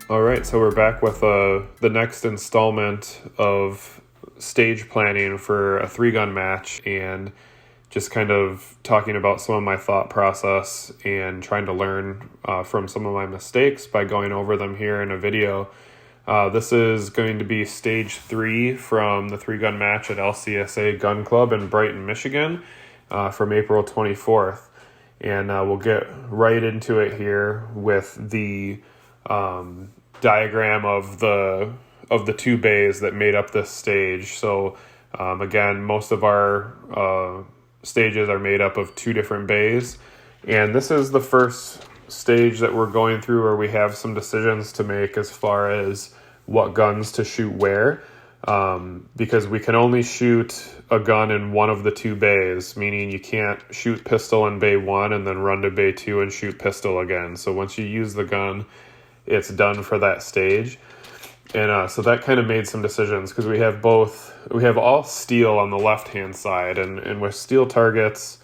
All right, so we're back with the next installment of stage planning for a three-gun match, and just kind of talking about some of my thought process and trying to learn from some of my mistakes by going over them here in a video. This is going to be stage 3 from the three-gun match at LCSA Gun Club in Brighton, Michigan from April 24th. And we'll get right into it here with the diagram of the two bays that made up this stage. So again, most of our stages are made up of two different bays, and this is the first stage that we're going through where we have some decisions to make as far as what guns to shoot where, because we can only shoot a gun in one of the two bays, meaning you can't shoot pistol in bay 1 and then run to bay 2 and shoot pistol again. So once you use the gun, it's done for that stage. And so that kind of made some decisions, because we have all steel on the left-hand side, and with steel targets,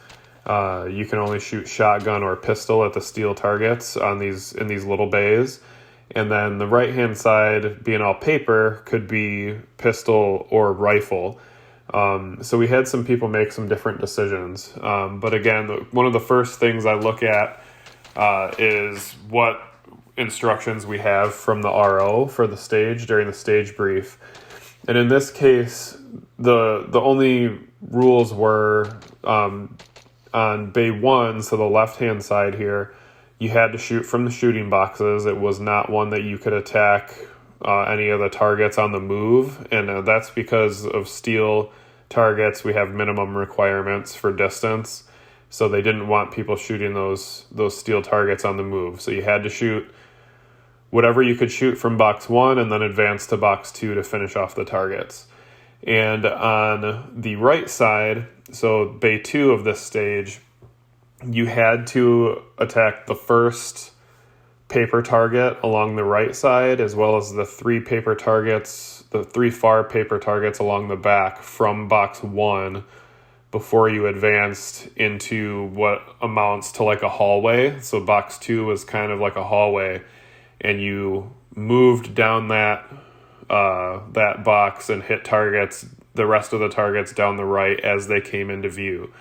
you can only shoot shotgun or pistol at the steel targets in these little bays. And then the right-hand side, being all paper, could be pistol or rifle. So we had some people make some different decisions. But again, one of the first things I look at is what instructions we have from the RO for the stage during the stage brief. And in this case, the only rules were on bay 1, so the left-hand side here, you had to shoot from the shooting boxes. It was not one that you could attack any of the targets on the move, and that's because of steel targets. We have minimum requirements for distance, so they didn't want people shooting those steel targets on the move. So you had to shoot whatever you could shoot from box 1 and then advance to box 2 to finish off the targets. And on the right side, so bay 2 of this stage, you had to attack the first paper target along the right side, as well as the three far paper targets along the back from box 1 before you advanced into what amounts to like a hallway. So box 2 was kind of like a hallway, and you moved down that box and hit the rest of the targets down the right as they came into view.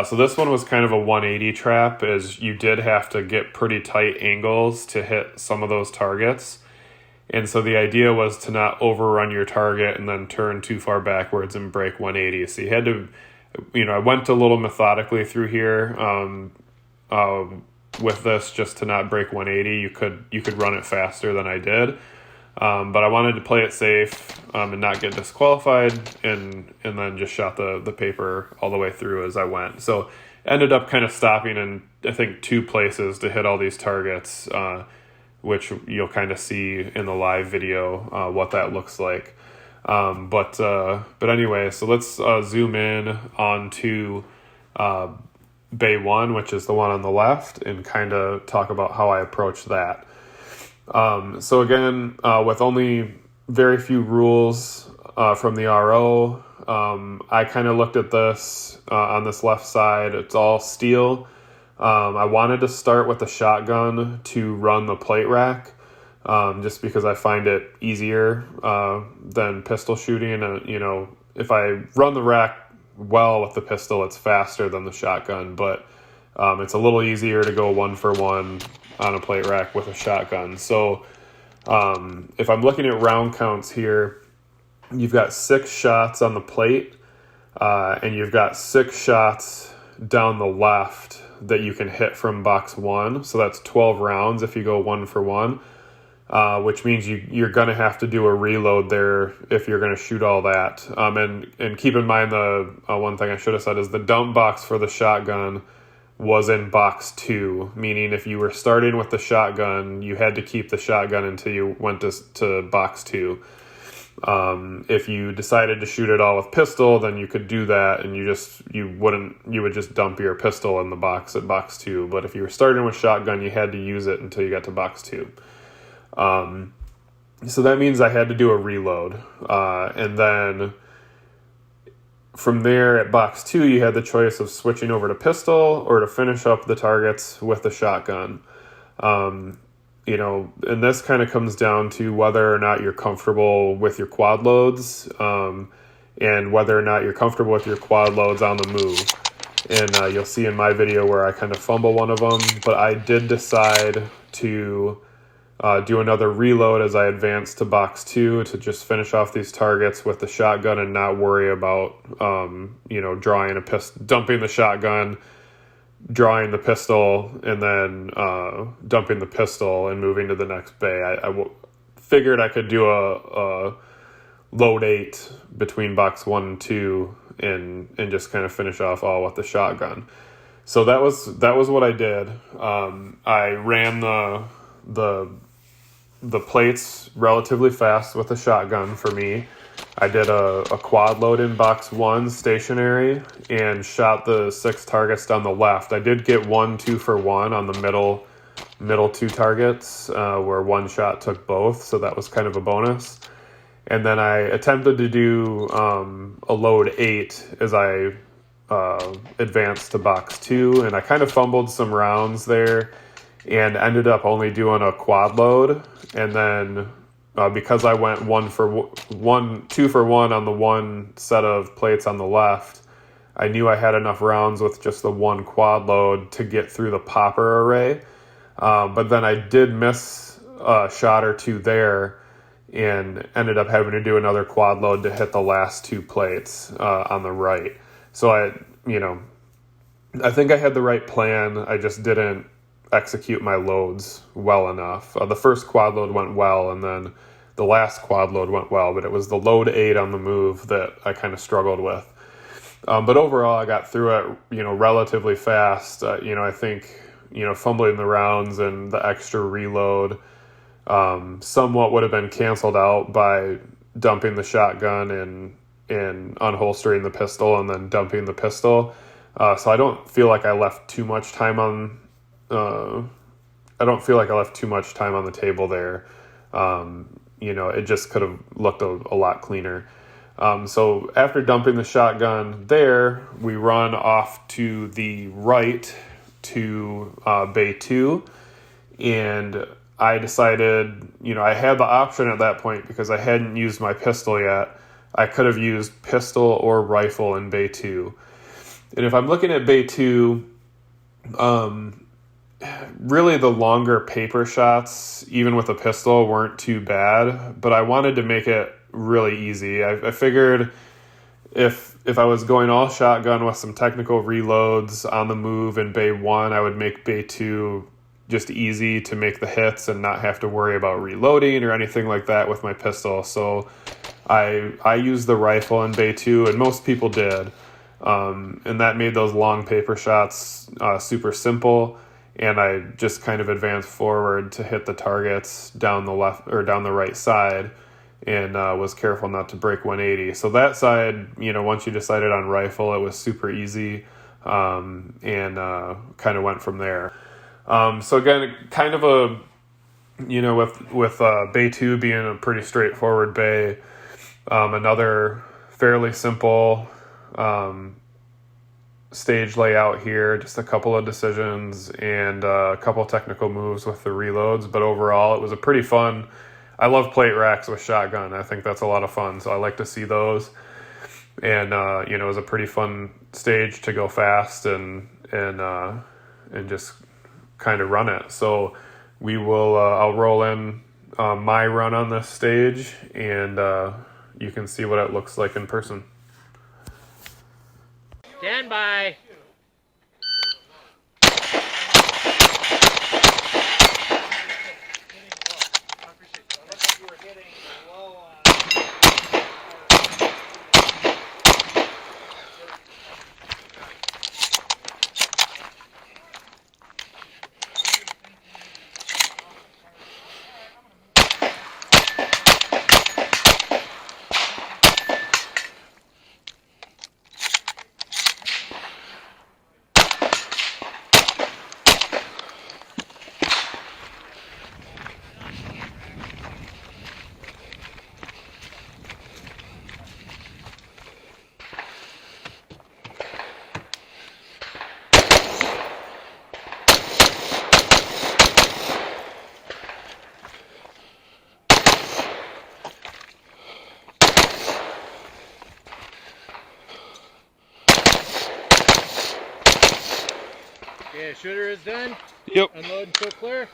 So this one was kind of a 180 trap, as you did have to get pretty tight angles to hit some of those targets. And so the idea was to not overrun your target and then turn too far backwards and break 180. So you had to, I went a little methodically through here with this just to not break 180. You could run it faster than I did. But I wanted to play it safe and not get disqualified, and then just shot the paper all the way through as I went. So ended up kind of stopping in, I think, 2 places to hit all these targets, which you'll kind of see in the live video what that looks like. But anyway, so let's zoom in onto bay 1, which is the one on the left, and kind of talk about how I approach that. So again, with only very few rules from the RO, I kind of looked at this on this left side. It's all steel. I wanted to start with the shotgun to run the plate rack, just because I find it easier than pistol shooting. If I run the rack well with the pistol, it's faster than the shotgun, but it's a little easier to go 1-for-1 on a plate rack with a shotgun. So if I'm looking at round counts here, you've got 6 shots on the plate, and you've got 6 shots down the left that you can hit from box 1. So that's 12 rounds if you go 1-for-1, which means you're going to have to do a reload there if you're going to shoot all that. And keep in mind, the one thing I should have said is the dump box for the shotgun was in box 2, meaning if you were starting with the shotgun, you had to keep the shotgun until you went to box 2. If you decided to shoot it all with pistol, then you could do that, and you would just dump your pistol in the box at box 2. But if you were starting with shotgun, you had to use it until you got to box 2. So that means I had to do a reload, and then from there, at box 2, you had the choice of switching over to pistol or to finish up the targets with the shotgun. and this kind of comes down to whether or not you're comfortable with your quad loads, and whether or not you're comfortable with your quad loads on the move. And you'll see in my video where I kind of fumble one of them, but I did decide to do another reload as I advanced to box 2 to just finish off these targets with the shotgun and not worry about, drawing a pistol, dumping the shotgun, drawing the pistol, and then dumping the pistol and moving to the next bay. I figured I could do a load 8 between box 1 and 2 and just kind of finish off all with the shotgun. So that was what I did. I ran the plates relatively fast with the shotgun for me. I did a quad load in box 1 stationary and shot the 6 targets down the left. I did get 1 2-for-1 on the middle 2 targets where one shot took both, so that was kind of a bonus. And then I attempted to do a load 8 as I advanced to box 2, and I kind of fumbled some rounds there and ended up only doing a quad load. And then because I went 2-for-1 on the one set of plates on the left, I knew I had enough rounds with just the one quad load to get through the popper array. But then I did miss a shot or 2 there and ended up having to do another quad load to hit the last 2 plates on the right. So I think I had the right plan. I just didn't execute my loads well enough. The first quad load went well, and then the last quad load went well, but it was the load 8 on the move that I kind of struggled with. But overall, I got through it, relatively fast. I think, fumbling the rounds and the extra reload somewhat would have been canceled out by dumping the shotgun and unholstering the pistol and then dumping the pistol. So I don't feel like I left too much time on the table there. It just could have looked a lot cleaner. So after dumping the shotgun there, we run off to the right to bay 2, and I decided, I had the option at that point because I hadn't used my pistol yet. I could have used pistol or rifle in bay 2. And if I'm looking at bay 2, really the longer paper shots, even with a pistol, weren't too bad, but I wanted to make it really easy. I figured if I was going all shotgun with some technical reloads on the move in bay 1, I would make bay 2 just easy to make the hits and not have to worry about reloading or anything like that with my pistol. So I used the rifle in bay 2, and most people did. And that made those long paper shots super simple. And I just kind of advanced forward to hit the targets down the left or down the right side, and was careful not to break 180. So that side, once you decided on rifle, it was super easy, and kind of went from there. So again, kind of with bay 2 being a pretty straightforward bay, another fairly simple stage layout here, just a couple of decisions and a couple technical moves with the reloads, but overall it was a pretty fun. I love plate racks with shotgun. I think that's a lot of fun, so I like to see those. And it was a pretty fun stage to go fast and just kind of run it. So we will I'll roll in my run on this stage, and you can see what it looks like in person. Stand by. Okay, shooter is done. Yep. Unload and still clear.